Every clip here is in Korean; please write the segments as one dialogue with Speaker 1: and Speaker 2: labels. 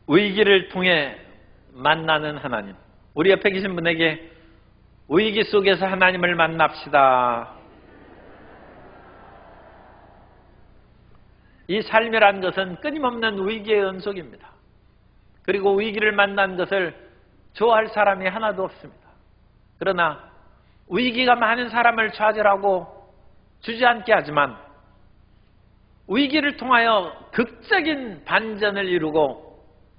Speaker 1: 위기를 통해 만나는 하나님. 우리 옆에 계신 분에게 위기 속에서 하나님을 만납시다. 이 삶이란 것은 끊임없는 위기의 연속입니다. 그리고 위기를 만난 것을 좋아할 사람이 하나도 없습니다. 그러나 위기가 많은 사람을 좌절하고 주저앉게 하지만 위기를 통하여 극적인 반전을 이루고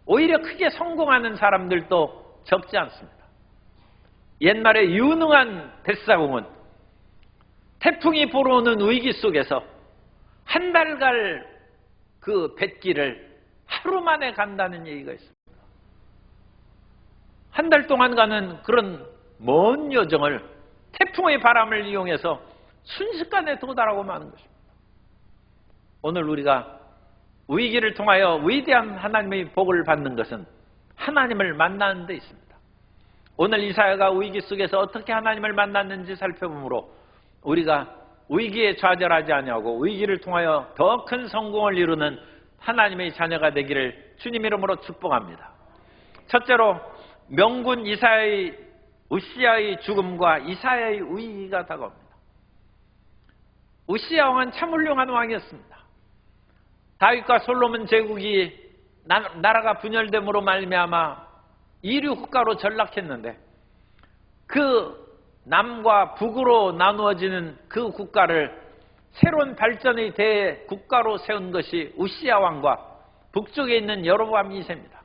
Speaker 1: 오히려 크게 성공하는 사람들도 적지 않습니다. 옛날에 유능한 뱃사공은 태풍이 불어오는 위기 속에서 한 달 갈 그 뱃길을 하루 만에 간다는 얘기가 있습니다. 한 달 동안 가는 그런 먼 여정을 태풍의 바람을 이용해서 순식간에 도달하고 마는 것입니다. 오늘 우리가 위기를 통하여 위대한 하나님의 복을 받는 것은 하나님을 만나는 데 있습니다. 오늘 이사야가 위기 속에서 어떻게 하나님을 만났는지 살펴보므로 우리가 위기에 좌절하지 아니하고 위기를 통하여 더 큰 성공을 이루는 하나님의 자녀가 되기를 주님 이름으로 축복합니다. 첫째로 명군 우시야의 죽음과 이사야의 위기가 다가옵니다. 우시야 왕은 참 훌륭한 왕이었습니다. 다윗과 솔로몬 제국이 나라가 분열됨으로 말미암아 이류 국가로 전락했는데 그 남과 북으로 나누어지는 그 국가를 새로운 발전의 대국가로 세운 것이 우시야 왕과 북쪽에 있는 여로보암 2세입니다.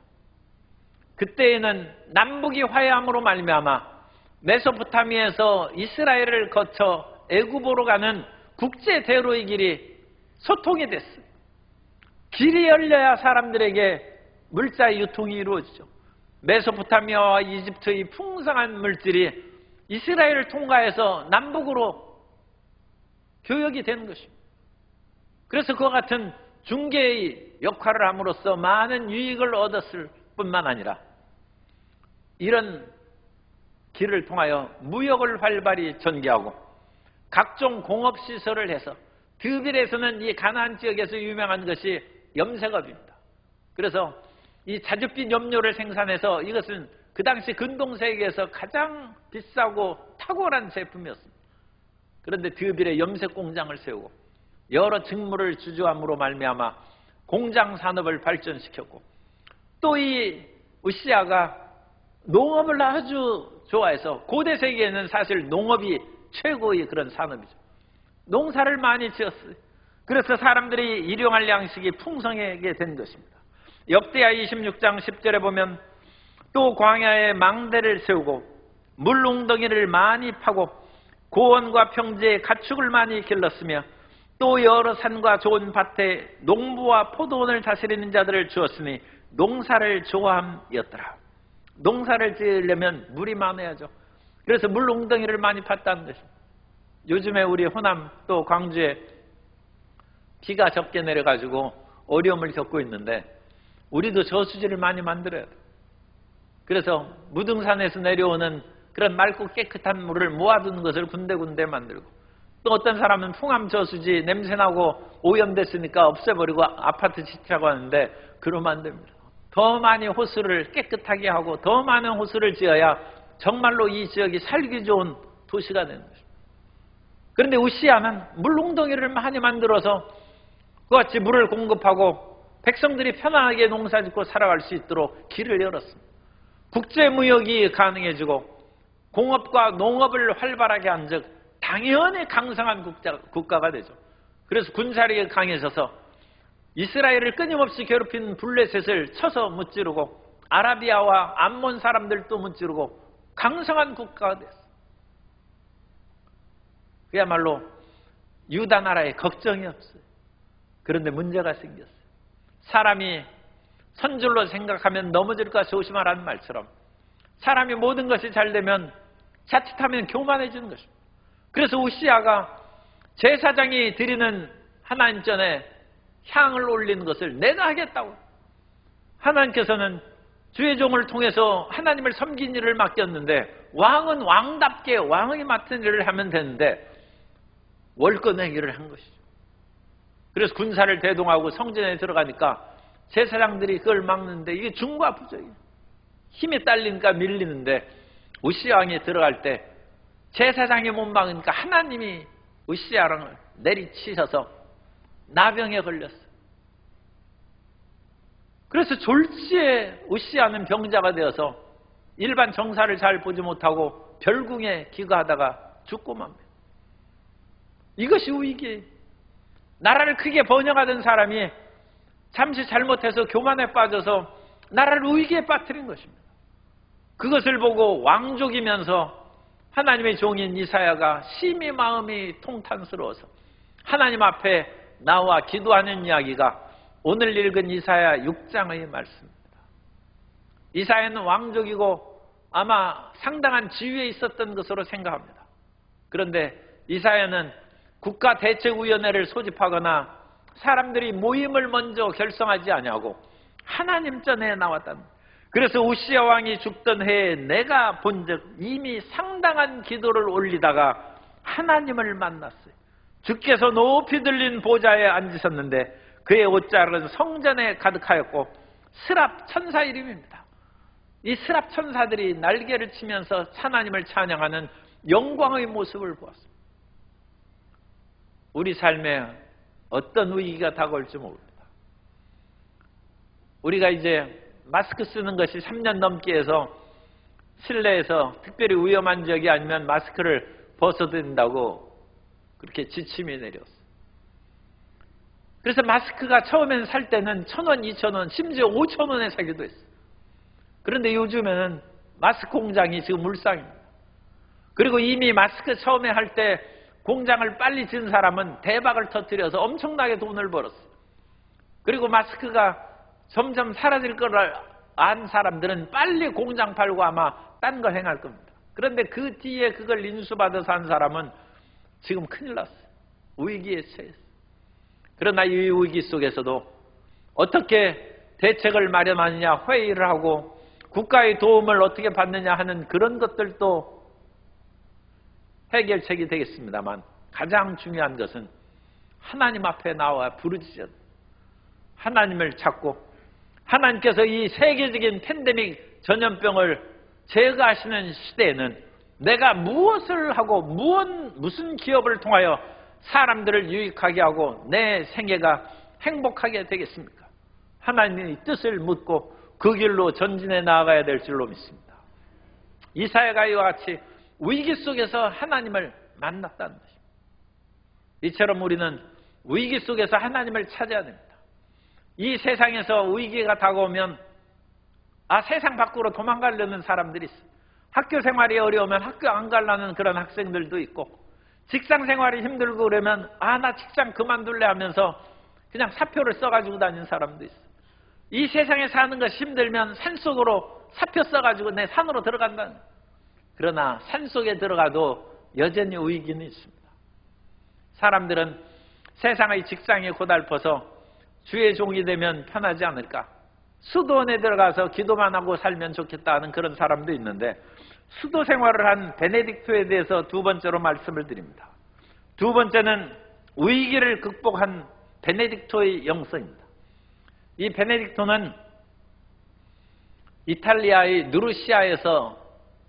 Speaker 1: 그때에는 남북이 화해함으로 말미암아 메소포타미아에서 이스라엘을 거쳐 애굽으로 가는 국제 대로의 길이 소통이 됐어요. 길이 열려야 사람들에게 물자의 유통이 이루어지죠. 메소포타미아와 이집트의 풍성한 물질이 이스라엘을 통과해서 남북으로 교역이 되는 것입니다. 그래서 그와 같은 중개의 역할을 함으로써 많은 유익을 얻었을 뿐만 아니라 이런 길을 통하여 무역을 활발히 전개하고 각종 공업시설을 해서 드빌에서는 이 가나안 지역에서 유명한 것이 염색업입니다. 그래서 이 자줏빛 염료를 생산해서 이것은 그 당시 근동세계에서 가장 비싸고 탁월한 제품이었습니다. 그런데 드빌에 염색 공장을 세우고 여러 직무를 주저함으로 말미암아 공장 산업을 발전시켰고 또 이 우시야가 농업을 아주 좋아해서 고대 세계에는 사실 농업이 최고의 그런 산업이죠. 농사를 많이 지었어요. 그래서 사람들이 일용할 양식이 풍성하게 된 것입니다. 역대하 26장 10절에 보면 또 광야에 망대를 세우고 물웅덩이를 많이 파고 고원과 평지에 가축을 많이 길렀으며 또 여러 산과 좋은 밭에 농부와 포도원을 다스리는 자들을 주었으니 농사를 좋아함이었더라. 농사를 지으려면 물이 많아야죠. 그래서 물웅덩이를 많이 팠다는 것입니다. 요즘에 우리 호남 또 광주에 비가 적게 내려가지고 어려움을 겪고 있는데 우리도 저수지를 많이 만들어야 돼요. 그래서 무등산에서 내려오는 그런 맑고 깨끗한 물을 모아두는 것을 군데군데 만들고 또 어떤 사람은 풍암 저수지 냄새나고 오염됐으니까 없애버리고 아파트 짓자고 하는데 그러면 안 됩니다. 더 많이 호수를 깨끗하게 하고 더 많은 호수를 지어야 정말로 이 지역이 살기 좋은 도시가 되는 것입니다. 그런데 우시야는 물웅덩이를 많이 만들어서 그같이 물을 공급하고 백성들이 편안하게 농사짓고 살아갈 수 있도록 길을 열었습니다. 국제무역이 가능해지고 공업과 농업을 활발하게 한 즉 당연히 강성한 국가가 되죠. 그래서 군사력이 강해져서 이스라엘을 끊임없이 괴롭힌 블레셋을 쳐서 무찌르고 아라비아와 암몬 사람들도 무찌르고 강성한 국가가 됐어요. 그야말로 유다 나라에 걱정이 없어요. 그런데 문제가 생겼어요. 사람이 선줄로 생각하면 넘어질까 조심하라는 말처럼 사람이 모든 것이 잘 되면 자칫하면 교만해지는 것입니다. 그래서 우시야가 제사장이 드리는 하나님 전에 향을 올리는 것을 내가 하겠다고. 하나님께서는 주의 종을 통해서 하나님을 섬긴 일을 맡겼는데 왕은 왕답게 왕이 맡은 일을 하면 되는데 월권 행위를 한 것이죠. 그래서 군사를 대동하고 성전에 들어가니까 제사장들이 그걸 막는데 이게 중과 부족이에요. 힘이 딸리니까 밀리는데 우시야 왕이 들어갈 때 제사장이 못 막으니까 하나님이 우시야 왕을 내리치셔서 나병에 걸렸어요. 그래서 졸지에 우시야는 병자가 되어서 일반 정사를 잘 보지 못하고 별궁에 기거하다가 죽고 맙니다. 이것이 위기예요. 나라를 크게 번영하던 사람이 잠시 잘못해서 교만에 빠져서 나라를 위기에 빠뜨린 것입니다. 그것을 보고 왕족이면서 하나님의 종인 이사야가 심히 마음이 통탄스러워서 하나님 앞에 나와 기도하는 이야기가 오늘 읽은 이사야 6장의 말씀입니다. 이사야는 왕족이고 아마 상당한 지위에 있었던 것으로 생각합니다. 그런데 이사야는 국가대책위원회를 소집하거나 사람들이 모임을 먼저 결성하지 아니하고 하나님 전에 나왔다는 거예요. 그래서 우시야 왕이 죽던 해에 내가 본즉 이미 상당한 기도를 올리다가 하나님을 만났어요. 주께서 높이 들린 보좌에 앉으셨는데 그의 옷자락은 성전에 가득하였고 스랍 천사 이름입니다. 이 스랍 천사들이 날개를 치면서 하나님을 찬양하는 영광의 모습을 보았습니다. 우리 삶에 어떤 위기가 다가올지 모릅니다. 우리가 이제 마스크 쓰는 것이 3년 넘게 해서 실내에서 특별히 위험한 지역이 아니면 마스크를 벗어야 된다고 그렇게 지침이 내렸어요. 그래서 마스크가 처음에는 살 때는 1,000원, 2,000원, 심지어 5,000원에 사기도 했어요. 그런데 요즘에는 마스크 공장이 지금 물상입니다. 그리고 이미 마스크 처음에 할 때 공장을 빨리 지은 사람은 대박을 터뜨려서 엄청나게 돈을 벌었어요. 그리고 마스크가 점점 사라질 거를 안 사람들은 빨리 공장 팔고 아마 딴 거 행할 겁니다. 그런데 그 뒤에 그걸 인수받아서 한 사람은 지금 큰일 났어요. 위기에 처했어요. 그러나 이 위기 속에서도 어떻게 대책을 마련하느냐, 회의를 하고 국가의 도움을 어떻게 받느냐 하는 그런 것들도 해결책이 되겠습니다만 가장 중요한 것은 하나님 앞에 나와 부르짖어 하나님을 찾고 하나님께서 이 세계적인 팬데믹 전염병을 제거하시는 시대에는 내가 무엇을 하고 무슨 기업을 통하여 사람들을 유익하게 하고 내 생애가 행복하게 되겠습니까? 하나님의 뜻을 묻고 그 길로 전진해 나아가야 될 줄로 믿습니다. 이사야가 이와 같이 위기 속에서 하나님을 만났다는 것입니다. 이처럼 우리는 위기 속에서 하나님을 찾아야 됩니다. 이 세상에서 위기가 다가오면 세상 밖으로 도망가려는 사람들이 있어요. 학교 생활이 어려우면 학교 안 가려는 그런 학생들도 있고 직장 생활이 힘들고 그러면 나 직장 그만둘래 하면서 그냥 사표를 써가지고 다니는 사람도 있어요. 이 세상에 사는 것이 힘들면 산속으로 사표 써가지고 내 산으로 들어간다는 거예요. 그러나 산속에 들어가도 여전히 위기는 있습니다. 사람들은 세상의 직장에 고달퍼서 주의 종이 되면 편하지 않을까? 수도원에 들어가서 기도만 하고 살면 좋겠다는 그런 사람도 있는데 수도 생활을 한 베네딕토에 대해서 두 번째로 말씀을 드립니다. 두 번째는 위기를 극복한 베네딕토의 영성입니다. 이 베네딕토는 이탈리아의 누르시아에서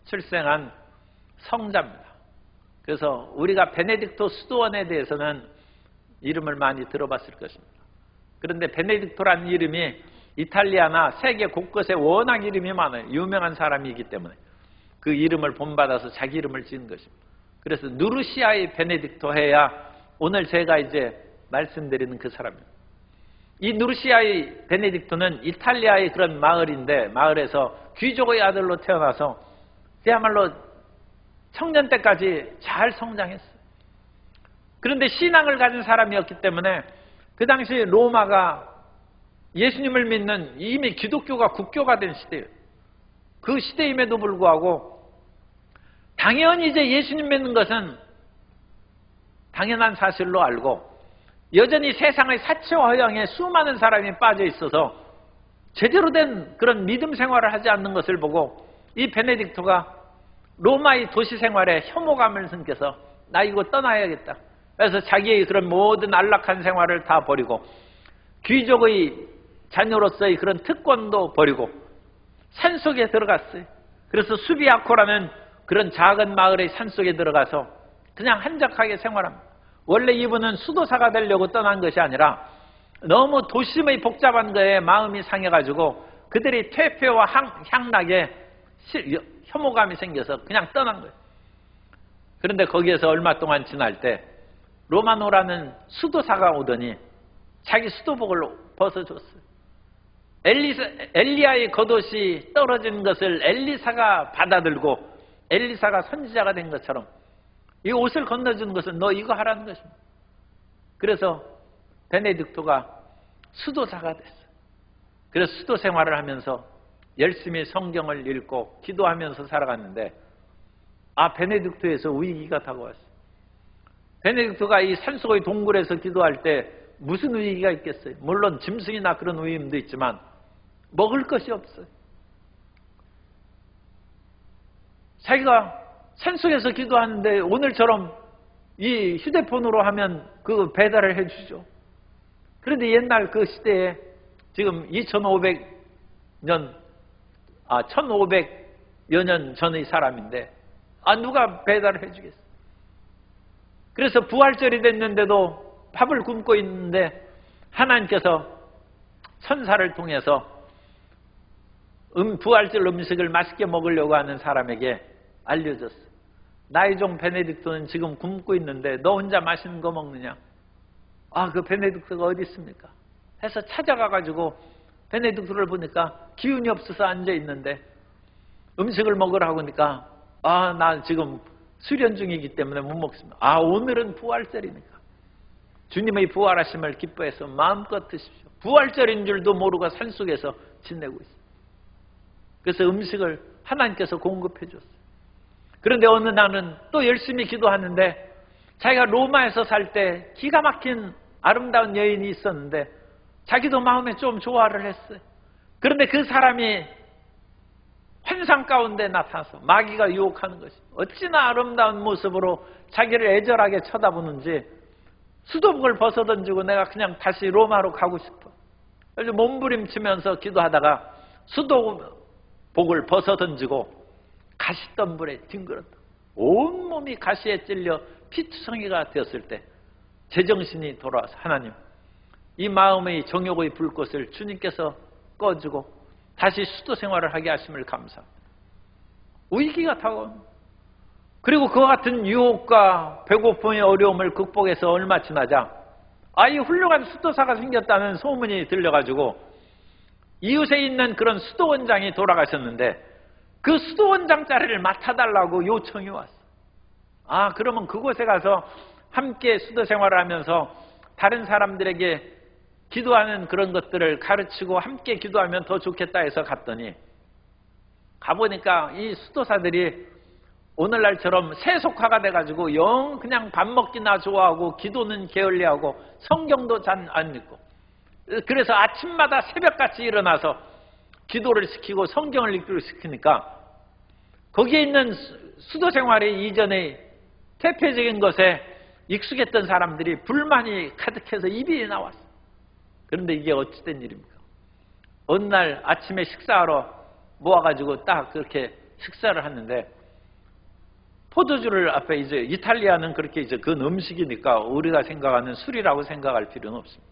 Speaker 1: 출생한 성자입니다. 그래서 우리가 베네딕토 수도원에 대해서는 이름을 많이 들어봤을 것입니다. 그런데 베네딕토라는 이름이 이탈리아나 세계 곳곳에 워낙 이름이 많아요. 유명한 사람이기 때문에 그 이름을 본받아서 자기 이름을 지은 것입니다. 그래서 누르시아의 베네딕토 해야 오늘 제가 이제 말씀드리는 그 사람입니다. 이 누르시아의 베네딕토는 이탈리아의 그런 마을인데 마을에서 귀족의 아들로 태어나서 그야말로 청년 때까지 잘 성장했어요. 그런데 신앙을 가진 사람이었기 때문에 그 당시 로마가 예수님을 믿는 이미 기독교가 국교가 된 시대예요. 그 시대임에도 불구하고 당연히 이제 예수님 믿는 것은 당연한 사실로 알고 여전히 세상의 사치와 허영에 수많은 사람이 빠져 있어서 제대로 된 그런 믿음 생활을 하지 않는 것을 보고 이 베네딕토가 로마의 도시 생활에 혐오감을 느껴서 나 이거 떠나야겠다. 그래서 자기의 그런 모든 안락한 생활을 다 버리고 귀족의 자녀로서의 그런 특권도 버리고 산속에 들어갔어요. 그래서 수비아코라는 그런 작은 마을의 산속에 들어가서 그냥 한적하게 생활합니다. 원래 이분은 수도사가 되려고 떠난 것이 아니라 너무 도심의 복잡한 거에 마음이 상해가지고 그들이 퇴폐와 향락에 혐오감이 생겨서 그냥 떠난 거예요. 그런데 거기에서 얼마 동안 지날 때 로마노라는 수도사가 오더니 자기 수도복을 벗어줬어요. 엘리야의 겉옷이 떨어진 것을 엘리사가 받아들고 엘리사가 선지자가 된 것처럼 이 옷을 건너준 것은 너 이거 하라는 것입니다. 그래서 베네딕토가 수도사가 됐어요. 그래서 수도 생활을 하면서 열심히 성경을 읽고 기도하면서 살아갔는데 베네딕토에서 위기가 다가왔어요. 베네딕토가 이 산속의 동굴에서 기도할 때 무슨 위기가 있겠어요? 물론 짐승이나 그런 위험도 있지만 먹을 것이 없어요. 자기가 산속에서 기도하는데 오늘처럼 이 휴대폰으로 하면 그 배달을 해주죠. 그런데 옛날 그 시대에 지금 1500년, 1500여 년 전의 사람인데 누가 배달을 해주겠어요? 그래서 부활절이 됐는데도 밥을 굶고 있는데 하나님께서 천사를 통해서 부활절 음식을 맛있게 먹으려고 하는 사람에게 알려줬어요. 나의 종 베네딕토는 지금 굶고 있는데 너 혼자 맛있는 거 먹느냐? 그 베네딕토가 어디 있습니까? 해서 찾아가가지고 베네딕토를 보니까 기운이 없어서 앉아있는데 음식을 먹으라고 하니까 나 지금 수련 중이기 때문에 못 먹습니다. 오늘은 부활절이니까 주님의 부활하심을 기뻐해서 마음껏 드십시오. 부활절인 줄도 모르고 산속에서 지내고 있어요. 그래서 음식을 하나님께서 공급해 줬어요. 그런데 어느 날은 또 열심히 기도하는데 자기가 로마에서 살 때 기가 막힌 아름다운 여인이 있었는데 자기도 마음에 좀 좋아를 했어요. 그런데 그 사람이 환상 가운데 나타나서 마귀가 유혹하는 것이 어찌나 아름다운 모습으로 자기를 애절하게 쳐다보는지 수도복을 벗어던지고 내가 그냥 다시 로마로 가고 싶어. 그래서 몸부림치면서 기도하다가 수도복을 벗어던지고 가시덤불에 뒹굴었다. 온몸이 가시에 찔려 피투성이가 되었을 때 제정신이 돌아와서 하나님, 이 마음의 정욕의 불꽃을 주님께서 꺼주고 다시 수도 생활을 하게 하심을 감사합니다. 위기가 다가옵니다. 그리고 그와 같은 유혹과 배고픔의 어려움을 극복해서 얼마 지나자 이 훌륭한 수도사가 생겼다는 소문이 들려가지고 이웃에 있는 그런 수도원장이 돌아가셨는데 그 수도원장 자리를 맡아달라고 요청이 왔어. 그러면 그곳에 가서 함께 수도 생활을 하면서 다른 사람들에게 기도하는 그런 것들을 가르치고 함께 기도하면 더 좋겠다 해서 갔더니 가보니까 이 수도사들이 오늘날처럼 세속화가 돼가지고 영 그냥 밥 먹기나 좋아하고 기도는 게을리하고 성경도 잘 안 읽고 그래서 아침마다 새벽같이 일어나서 기도를 시키고 성경을 읽기로 시키니까 거기에 있는 수도 생활의 이전의 퇴폐적인 것에 익숙했던 사람들이 불만이 가득해서 입이 나왔어. 그런데 이게 어찌된 일입니까? 어느 날 아침에 식사하러 모아가지고 딱 그렇게 식사를 하는데 포도주를 앞에 이제 이탈리아는 그렇게 이제 그 음식이니까 우리가 생각하는 술이라고 생각할 필요는 없습니다.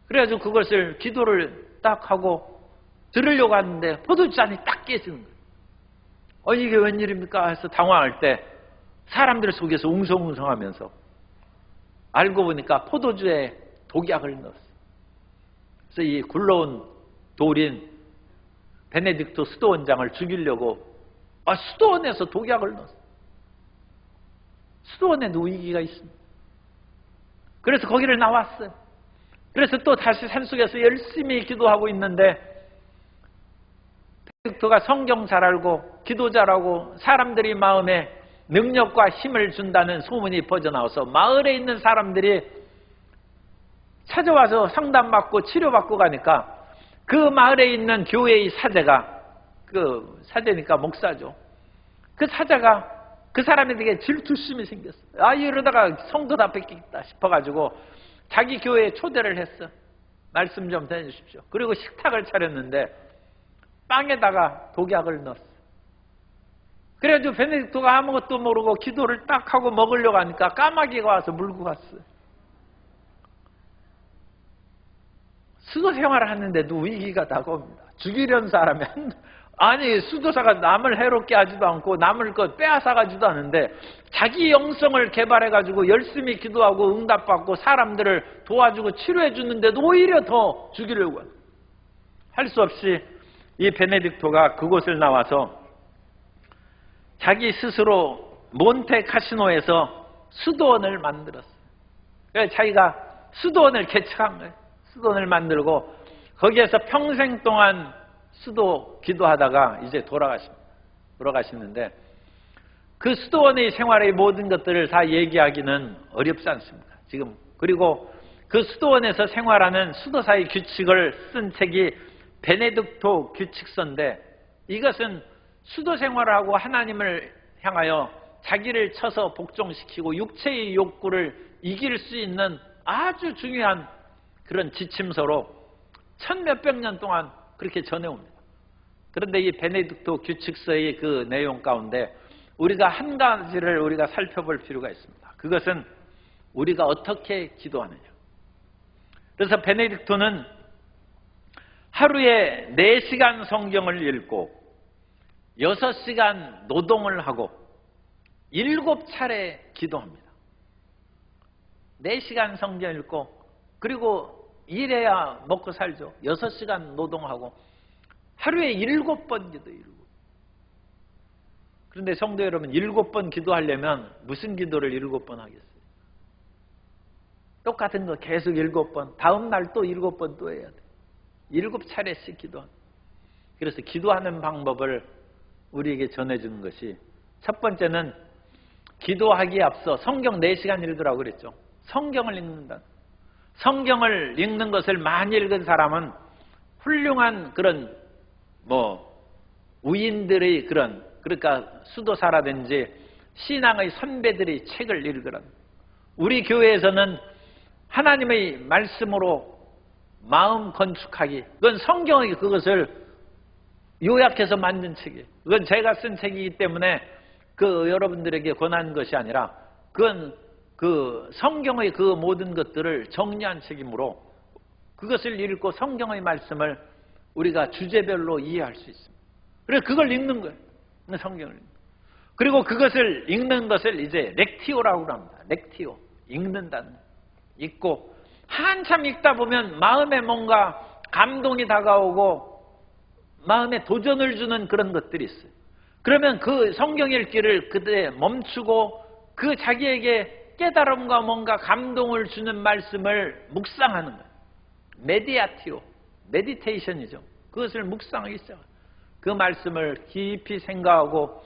Speaker 1: 그래가지고 그것을 기도를 딱 하고 들으려고 하는데 포도주 잔이 딱 깨지는 거예요. 이게 웬일입니까? 해서 당황할 때 사람들 속에서 웅성웅성하면서 알고 보니까 포도주에 독약을 넣었어요. 그래서 이 굴러온 돌인 베네딕토 수도원장을 죽이려고 수도원에서 독약을 넣었어요. 수도원에도 위기가 있습니다. 그래서 거기를 나왔어요. 그래서 또 다시 산속에서 열심히 기도하고 있는데 베네딕토가 성경 잘 알고 기도 잘하고 사람들이 마음에 능력과 힘을 준다는 소문이 퍼져나와서 마을에 있는 사람들이 찾아와서 상담받고 치료받고 가니까 그 마을에 있는 교회의 사제가 그 사제니까 목사죠. 그 사제가 그 사람에게 질투심이 생겼어요. 이러다가 성도 다 뺏기겠다 싶어가지고 자기 교회에 초대를 했어. 말씀 좀 전해주십시오. 그리고 식탁을 차렸는데 빵에다가 독약을 넣었어. 그래가지고 베네딕토가 아무것도 모르고 기도를 딱 하고 먹으려고 하니까 까마귀가 와서 물고 갔어요. 수도 생활을 하는데도 위기가 다가옵니다. 죽이려는 사람이 아니 수도사가 남을 해롭게 하지도 않고 남을 빼앗아가지도 않은데 자기 영성을 개발해가지고 열심히 기도하고 응답받고 사람들을 도와주고 치료해주는데도 오히려 더 죽이려고 해요. 할 수 없이 이 베네딕토가 그곳을 나와서 자기 스스로 몬테 카시노에서 수도원을 만들었어요. 그래서 자기가 수도원을 개척한 거예요. 수도원을 만들고 거기에서 평생 동안 수도 기도하다가 이제 돌아가시는데 그 수도원의 생활의 모든 것들을 다 얘기하기는 어렵지 않습니다. 지금 그리고 그 수도원에서 생활하는 수도사의 규칙을 쓴 책이 베네딕토 규칙서인데 이것은 수도 생활을 하고 하나님을 향하여 자기를 쳐서 복종시키고 육체의 욕구를 이길 수 있는 아주 중요한 그런 지침서로 1000몇백 년 동안 그렇게 전해옵니다. 그런데 이 베네딕토 규칙서의 그 내용 가운데 우리가 한 가지를 우리가 살펴볼 필요가 있습니다. 그것은 우리가 어떻게 기도하느냐. 그래서 베네딕토는 하루에 4시간 성경을 읽고 6시간 노동을 하고 7차례 기도합니다. 4시간 성경 읽고 그리고 일해야 먹고 살죠. 6시간 노동하고 하루에 7번 기도해요. 그런데 성도 여러분 7번 기도하려면 무슨 기도를 7번 하겠어요? 똑같은 거 계속 7번 다음 날 또 7번 또 해야 돼. 7차례씩 기도합니다. 그래서 기도하는 방법을 우리에게 전해주는 것이 첫 번째는 기도하기에 앞서 성경 4시간 읽으라고 그랬죠. 성경을 읽는다. 성경을 읽는 것을 많이 읽은 사람은 훌륭한 그런 우인들의 그러니까 수도사라든지 신앙의 선배들의 책을 읽으라. 우리 교회에서는 하나님의 말씀으로 마음 건축하기, 그건 성경의 그것을 요약해서 만든 책이에요. 그건 제가 쓴 책이기 때문에 여러분들에게 권한 것이 아니라 그건 그 성경의 그 모든 것들을 정리한 책이므로 그것을 읽고 성경의 말씀을 우리가 주제별로 이해할 수 있습니다. 그래서 그걸 읽는 거예요. 성경을. 그리고 그것을 읽는 것을 이제 렉티오라고 합니다. 렉티오. 읽는다는 거예요. 읽고 한참 읽다 보면 마음에 뭔가 감동이 다가오고 마음에 도전을 주는 그런 것들이 있어요. 그러면 그 성경 읽기를 그때 멈추고 그 자기에게 깨달음과 뭔가 감동을 주는 말씀을 묵상하는 거예요. 메디아티오, 메디테이션이죠. 그것을 묵상하기 시작해요. 그 말씀을 깊이 생각하고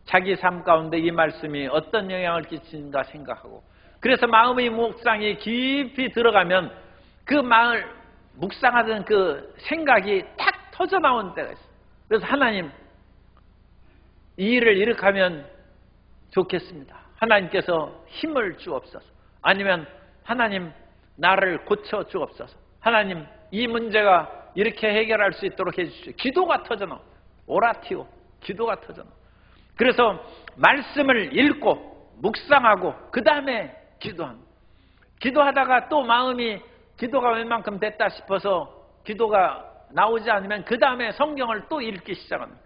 Speaker 1: 자기 삶 가운데 이 말씀이 어떤 영향을 끼치는가 생각하고, 그래서 마음의 묵상이 깊이 들어가면 그 마음을 묵상하던 그 생각이 탁 터져나온 때가 있어요. 그래서 하나님, 이 일을 이렇게 하면 좋겠습니다. 하나님께서 힘을 주옵소서. 아니면 하나님, 나를 고쳐 주옵소서. 하나님, 이 문제가 이렇게 해결할 수 있도록 해주십시오. 기도가 터져나와. 오라티오, 기도가 터져나와. 그래서 말씀을 읽고 묵상하고 그 다음에 기도합니다. 기도하다가 또 마음이 기도가 웬만큼 됐다 싶어서 기도가 나오지 않으면 그 다음에 성경을 또 읽기 시작합니다.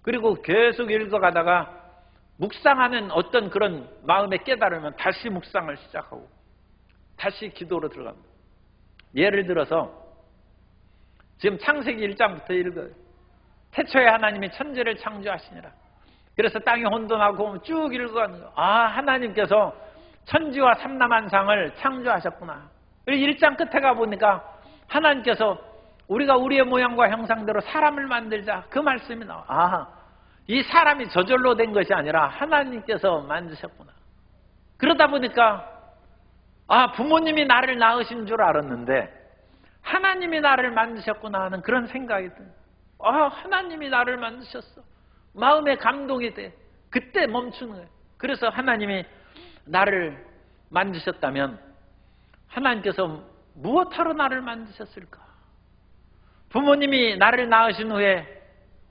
Speaker 1: 그리고 계속 읽어가다가 묵상하는 어떤 그런 마음의 깨달으면 다시 묵상을 시작하고 다시 기도로 들어갑니다. 예를 들어서 지금 창세기 1장부터 읽어요. 태초에 하나님이 천지를 창조하시니라. 그래서 땅이 혼돈하고 쭉 읽어가는 거예요. 아, 하나님께서 천지와 삼라만상을 창조하셨구나. 그리고 1장 끝에 가보니까 하나님께서 우리가 우리의 모양과 형상대로 사람을 만들자, 그 말씀이 나와. 아, 이 사람이 저절로 된 것이 아니라 하나님께서 만드셨구나. 그러다 보니까 부모님이 나를 낳으신 줄 알았는데 하나님이 나를 만드셨구나 하는 그런 생각이 듭니다. 하나님이 나를 만드셨어. 마음에 감동이 돼. 그때 멈추는 거예요. 그래서 하나님이 나를 만드셨다면 하나님께서 무엇하러 나를 만드셨을까? 부모님이 나를 낳으신 후에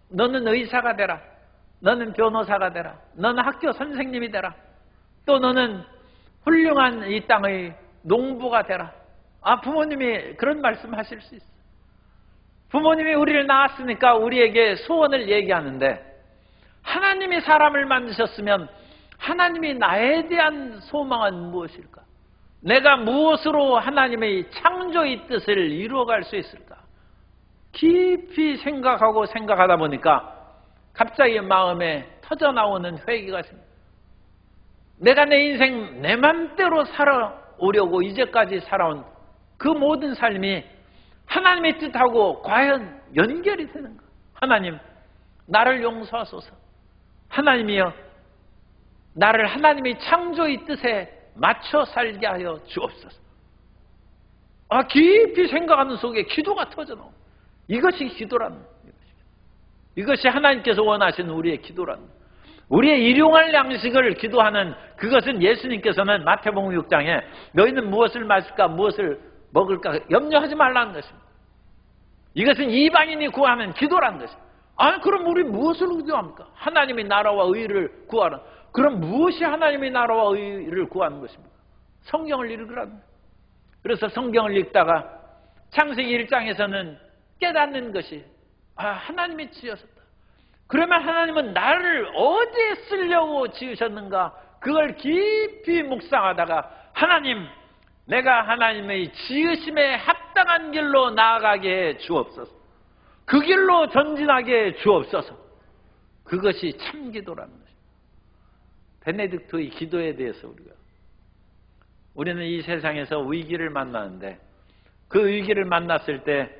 Speaker 1: 너는 의사가 되라, 너는 변호사가 되라, 너는 학교 선생님이 되라, 또 너는 훌륭한 이 땅의 농부가 되라. 부모님이 그런 말씀 하실 수 있어요. 부모님이 우리를 낳았으니까 우리에게 소원을 얘기하는데, 하나님이 사람을 만드셨으면 하나님이 나에 대한 소망은 무엇일까? 내가 무엇으로 하나님의 창조의 뜻을 이루어갈 수 있을까? 깊이 생각하고 생각하다 보니까 갑자기 마음에 터져나오는 회개가 생깁니다. 내가 내 인생 내 맘대로 살아오려고 이제까지 살아온 그 모든 삶이 하나님의 뜻하고 과연 연결이 되는가? 하나님, 나를 용서하소서. 하나님이여, 나를 하나님의 창조의 뜻에 맞춰 살게 하여 주옵소서. 깊이 생각하는 속에 기도가 터져나옵니다. 이것이 기도라는 거예요. 이것이 하나님께서 원하시는 우리의 기도라는 거예요. 우리의 일용할 양식을 기도하는 그것은 예수님께서는 마태복음 6장에 너희는 무엇을 마실까 무엇을 먹을까 염려하지 말라는 것입니다. 이것은 이방인이 구하는 기도라는 것입니다. 그럼 우리 무엇을 기도합니까? 하나님의 나라와 의를 구하라. 그럼 무엇이 하나님의 나라와 의를 구하는 것입니까? 성경을 읽으라는 거예요. 그래서 성경을 읽다가 창세기 1장에서는 깨닫는 것이 하나님이 지으셨다. 그러면 하나님은 나를 어디에 쓰려고 지으셨는가? 그걸 깊이 묵상하다가 하나님, 내가 하나님의 지으심에 합당한 길로 나아가게 해 주옵소서. 그 길로 전진하게 해 주옵소서. 그것이 참기도라는 것입니다. 베네딕토의 기도에 대해서 우리는 이 세상에서 위기를 만나는데 그 위기를 만났을 때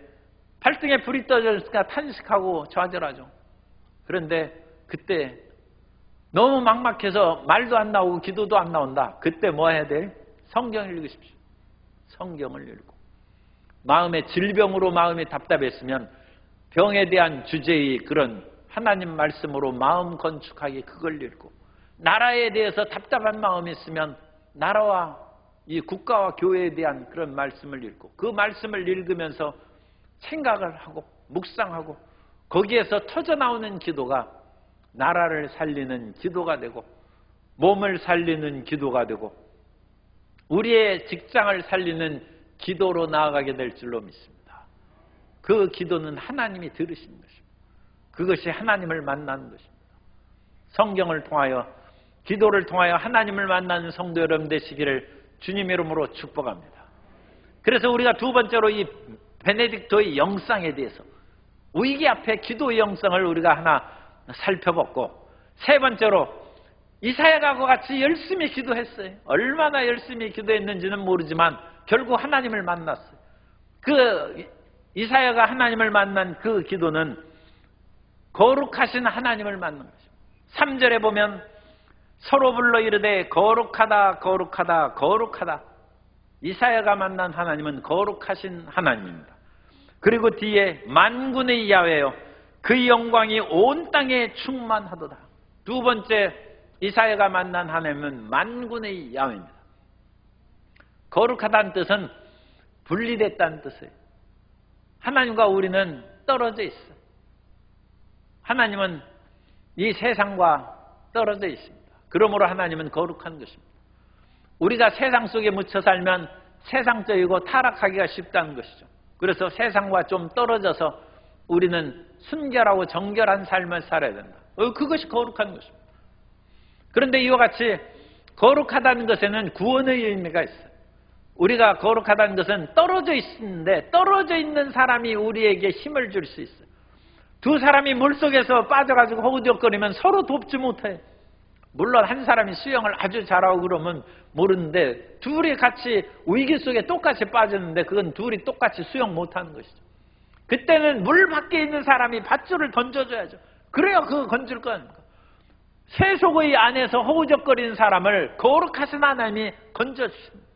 Speaker 1: 발등에 불이 떠졌으니까 탄식하고 좌절하죠. 그런데 그때 너무 막막해서 말도 안 나오고 기도도 안 나온다. 그때 뭐 해야 돼? 성경을 읽으십시오. 성경을 읽고 마음의 질병으로 마음이 답답했으면 병에 대한 주제의 그런 하나님 말씀으로 마음 건축하기 그걸 읽고 나라에 대해서 답답한 마음이 있으면 나라와 이 국가와 교회에 대한 그런 말씀을 읽고 그 말씀을 읽으면서 생각을 하고 묵상하고 거기에서 터져나오는 기도가 나라를 살리는 기도가 되고 몸을 살리는 기도가 되고 우리의 직장을 살리는 기도로 나아가게 될 줄로 믿습니다. 그 기도는 하나님이 들으시는 것입니다. 그것이 하나님을 만나는 것입니다. 성경을 통하여 기도를 통하여 하나님을 만나는 성도 여러분 되시기를 주님의 이름으로 축복합니다. 그래서 우리가 두 번째로 이 베네딕토의 영상에 대해서 위기 앞에 기도의 영상을 우리가 하나 살펴봤고 세 번째로 이사야가 같이 열심히 기도했어요. 얼마나 열심히 기도했는지는 모르지만 결국 하나님을 만났어요. 그 이사야가 하나님을 만난 그 기도는 거룩하신 하나님을 만난 것입니다. 3절에 보면 서로 불러 이르되 거룩하다 거룩하다 거룩하다. 이사야가 만난 하나님은 거룩하신 하나님입니다. 그리고 뒤에 만군의 야훼여 그의 영광이 온 땅에 충만하도다. 두 번째 이사야가 만난 하나님은 만군의 야훼입니다. 거룩하다는 뜻은 분리됐다는 뜻이에요. 하나님과 우리는 떨어져 있어요. 하나님은 이 세상과 떨어져 있습니다. 그러므로 하나님은 거룩한 것입니다. 우리가 세상 속에 묻혀 살면 세상적이고 타락하기가 쉽다는 것이죠. 그래서 세상과 좀 떨어져서 우리는 순결하고 정결한 삶을 살아야 된다. 그것이 거룩한 것입니다. 그런데 이와 같이 거룩하다는 것에는 구원의 의미가 있어요. 우리가 거룩하다는 것은 떨어져 있는데 떨어져 있는 사람이 우리에게 힘을 줄 수 있어요. 두 사람이 물속에서 빠져가지고 허우적거리면 서로 돕지 못해요. 물론 한 사람이 수영을 아주 잘하고 그러면 모르는데 둘이 같이 위기 속에 똑같이 빠졌는데 그건 둘이 똑같이 수영 못하는 것이죠. 그때는 물 밖에 있는 사람이 밧줄을 던져줘야죠. 그래야 그거 건질 거 아닙니까? 세속의 안에서 허우적거리는 사람을 거룩하신 하나님이 건져주십니다.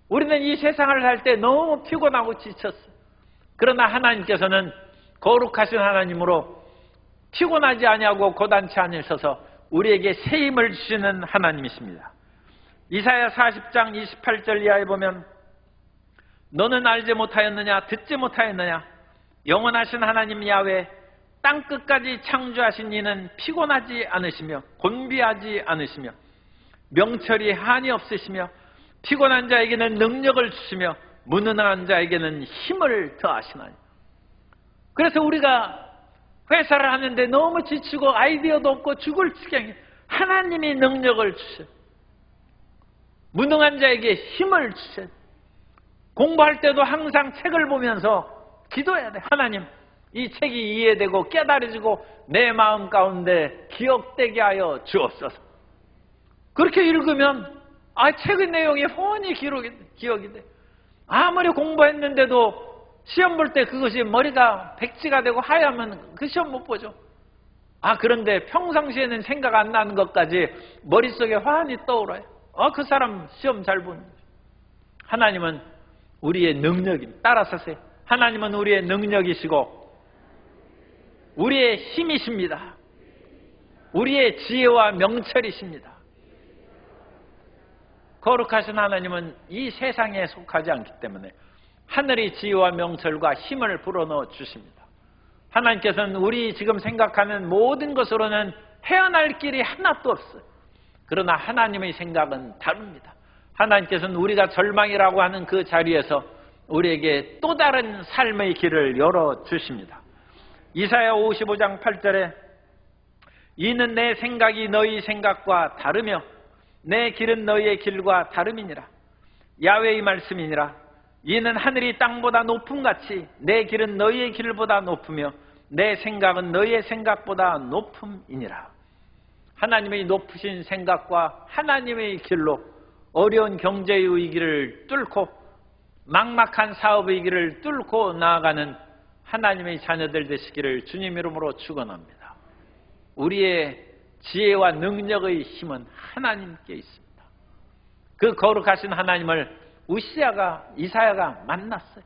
Speaker 1: 우리는 이 세상을 살 때 너무 피곤하고 지쳤어요. 그러나 하나님께서는 거룩하신 하나님으로 피곤하지 아니하고 고단치 않으셔서 우리에게 새 힘을 주시는 하나님이십니다. 이사야 40장 28절 이하에 보면 너는 알지 못하였느냐? 듣지 못하였느냐? 영원하신 하나님 야훼, 땅끝까지 창조하신 이는 피곤하지 않으시며 곤비하지 않으시며 명철이 한이 없으시며 피곤한 자에게는 능력을 주시며 무능한 자에게는 힘을 더하시나니. 그래서 우리가 회사를 하는데 너무 지치고 아이디어도 없고 죽을 지경에 하나님이 능력을 주셔. 무능한 자에게 힘을 주셔. 공부할 때도 항상 책을 보면서 기도해야 돼. 하나님, 이 책이 이해되고 깨달아지고 내 마음 가운데 기억되게 하여 주옵소서. 그렇게 읽으면 책의 내용이 훤히 기억이 돼. 아무리 공부했는데도 시험 볼 때 그것이 머리가 백지가 되고 하얗면 그 시험 못 보죠. 그런데 평상시에는 생각 안 나는 것까지 머릿속에 훤히 떠오르요. 그 사람 시험 잘 보는 거죠. 하나님은 우리의 능력입니다. 따라서 하세요. 하나님은 우리의 능력이시고 우리의 힘이십니다. 우리의 지혜와 명철이십니다. 거룩하신 하나님은 이 세상에 속하지 않기 때문에 하늘의 지혜와 명철과 힘을 불어넣어 주십니다. 하나님께서는 우리 지금 생각하는 모든 것으로는 헤어날 길이 하나도 없어요. 그러나 하나님의 생각은 다릅니다. 하나님께서는 우리가 절망이라고 하는 그 자리에서 우리에게 또 다른 삶의 길을 열어주십니다. 이사야 55장 8절에 이는 내 생각이 너희 생각과 다르며 내 길은 너희의 길과 다름이니라. 야훼의 말씀이니라. 이는 하늘이 땅보다 높음같이 내 길은 너희의 길보다 높으며 내 생각은 너희의 생각보다 높음이니라. 하나님의 높으신 생각과 하나님의 길로 어려운 경제의 위기를 뚫고 막막한 사업의 길을 뚫고 나아가는 하나님의 자녀들 되시기를 주님 이름으로 축원합니다. 우리의 지혜와 능력의 힘은 하나님께 있습니다. 그 거룩하신 하나님을 이사야가 만났어요.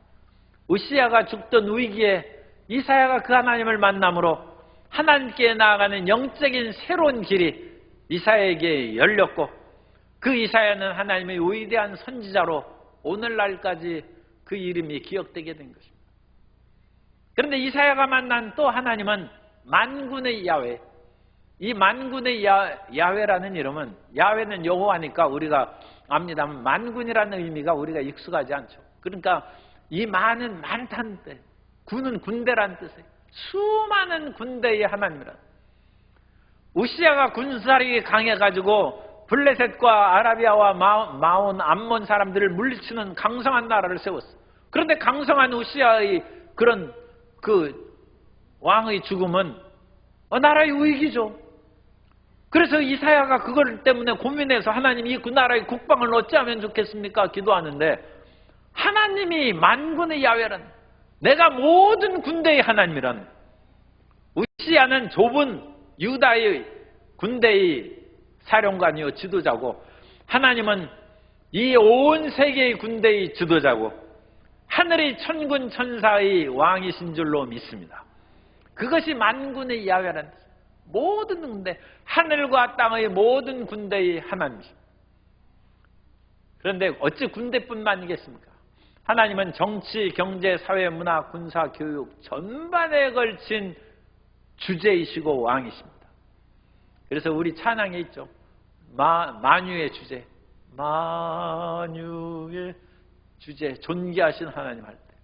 Speaker 1: 우시야가 죽던 위기에 이사야가 그 하나님을 만남으로 하나님께 나아가는 영적인 새로운 길이 이사야에게 열렸고 그 이사야는 하나님의 위대한 선지자로 오늘날까지 그 이름이 기억되게 된 것입니다. 그런데 이사야가 만난 또 하나님은 만군의 야훼. 이 만군의 야훼라는 이름은, 야훼는 여호와니까 우리가 압니다만 만군이라는 의미가 우리가 익숙하지 않죠. 그러니까 이 많은 많다는 뜻, 군은 군대라는 뜻이에요. 수많은 군대의 하나님이라. 우시야가 군사력이 강해가지고 블레셋과 아라비아와 마온 암몬 사람들을 물리치는 강성한 나라를 세웠어요. 그런데 강성한 우시야의 그런 그 왕의 죽음은 나라의 위기죠. 그래서 이사야가 그걸 때문에 고민해서 하나님 그 나라의 국방을 어찌하면 좋겠습니까? 기도하는데 하나님이 만군의 야훼라는, 내가 모든 군대의 하나님이라는, 우시야는 좁은 유다의 군대의 사령관이요 지도자고 하나님은 이 온 세계의 군대의 지도자고 하늘의 천군 천사의 왕이신 줄로 믿습니다. 그것이 만군의 야훼라는 뜻이에요. 모든 군대, 하늘과 땅의 모든 군대의 하나님이십니다. 그런데 어찌 군대뿐만이겠습니까? 하나님은 정치, 경제, 사회, 문화, 군사, 교육 전반에 걸친 주제이시고 왕이십니다. 그래서 우리 찬양에 있죠. 만유의 주제, 만유의 주제, 존귀하신 하나님 할 때.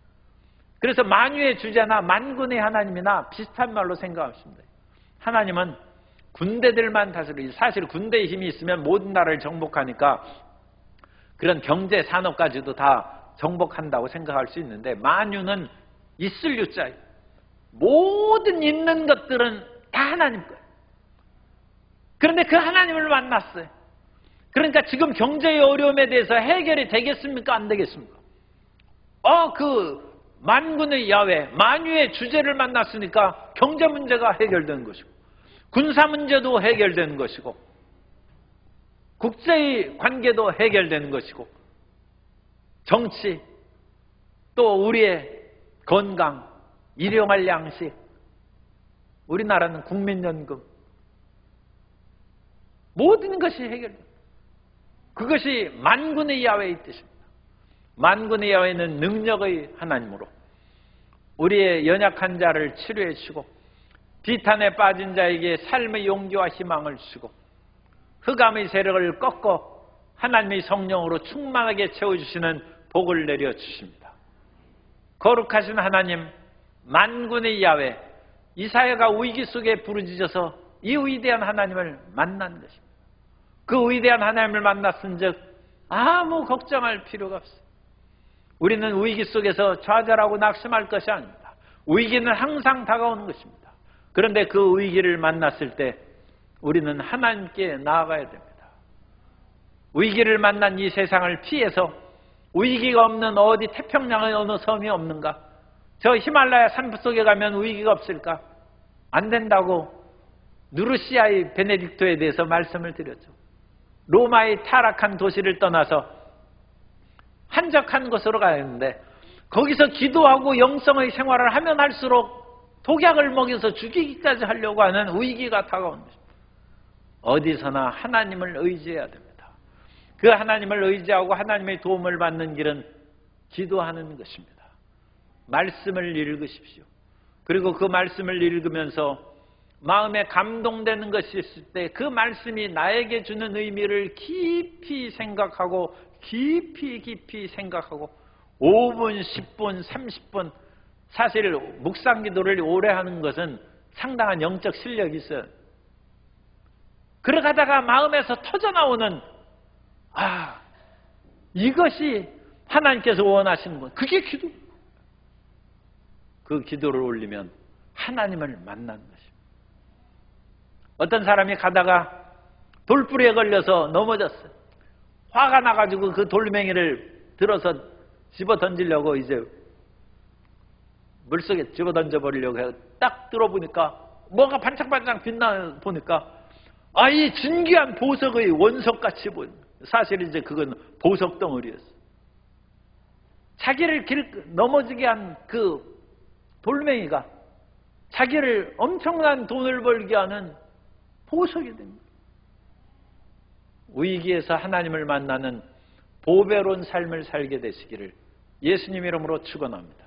Speaker 1: 그래서 만유의 주제나 만군의 하나님이나 비슷한 말로 생각하시면 돼요. 하나님은 군대들만 다스리고, 사실 군대의 힘이 있으면 모든 나라를 정복하니까 그런 경제 산업까지도 다 정복한다고 생각할 수 있는데, 만유는 있을 유자예요. 모든 있는 것들은 다 하나님 거예요. 그런데 그 하나님을 만났어요. 그러니까 지금 경제의 어려움에 대해서 해결이 되겠습니까? 안 되겠습니까? 그 만군의 야훼, 만유의 주제를 만났으니까 경제 문제가 해결되는 것이고, 군사 문제도 해결되는 것이고, 국제의 관계도 해결되는 것이고, 정치, 또 우리의 건강, 일용할 양식, 우리나라는 국민연금, 모든 것이 해결됩니다. 그것이 만군의 야훼의 뜻입니다. 만군의 여호와는 능력의 하나님으로 우리의 연약한 자를 치료해 주시고 비탄에 빠진 자에게 삶의 용기와 희망을 주시고 흑암의 세력을 꺾어 하나님의 성령으로 충만하게 채워주시는 복을 내려주십니다. 거룩하신 하나님, 만군의 야훼, 이사야가 위기 속에 부르짖어서 이 위대한 하나님을 만난 것입니다. 그 위대한 하나님을 만났은 즉 아무 걱정할 필요가 없습니다. 우리는 위기 속에서 좌절하고 낙심할 것이 아닙니다. 위기는 항상 다가오는 것입니다. 그런데 그 위기를 만났을 때 우리는 하나님께 나아가야 됩니다. 위기를 만난 이 세상을 피해서 위기가 없는 어디 태평양의 어느 섬이 없는가? 저 히말라야 산속에 가면 위기가 없을까? 안 된다고 누르시아의 베네딕토에 대해서 말씀을 드렸죠. 로마의 타락한 도시를 떠나서 한적한 곳으로 가야 하는데 거기서 기도하고 영성의 생활을 하면 할수록 독약을 먹여서 죽이기까지 하려고 하는 위기가 다가오는 것입니다. 어디서나 하나님을 의지해야 됩니다. 그 하나님을 의지하고 하나님의 도움을 받는 길은 기도하는 것입니다. 말씀을 읽으십시오. 그리고 그 말씀을 읽으면서 마음에 감동되는 것이 있을 때 그 말씀이 나에게 주는 의미를 깊이 생각하고 깊이 생각하고 5분, 10분, 30분 사실 묵상 기도를 오래 하는 것은 상당한 영적 실력이 있어요. 그러다가 마음에서 터져나오는 이것이 하나님께서 원하시는 것. 그게 기도. 그 기도를 올리면 하나님을 만나는 것입니다. 어떤 사람이 가다가 돌뿌리에 걸려서 넘어졌어요. 화가 나가지고 그 돌멩이를 들어서 집어 던지려고 이제 물속에 집어 던져버리려고 해서 딱 들어보니까 뭐가 반짝반짝 빛나 보니까 이 진귀한 보석의 원석같이 보입니다. 사실 이제 그건 보석 덩어리였어요. 자기를 넘어지게 한 그 돌멩이가 자기를 엄청난 돈을 벌게 하는 보석이 됩니다. 위기에서 하나님을 만나는 보배로운 삶을 살게 되시기를 예수님 이름으로 축원합니다.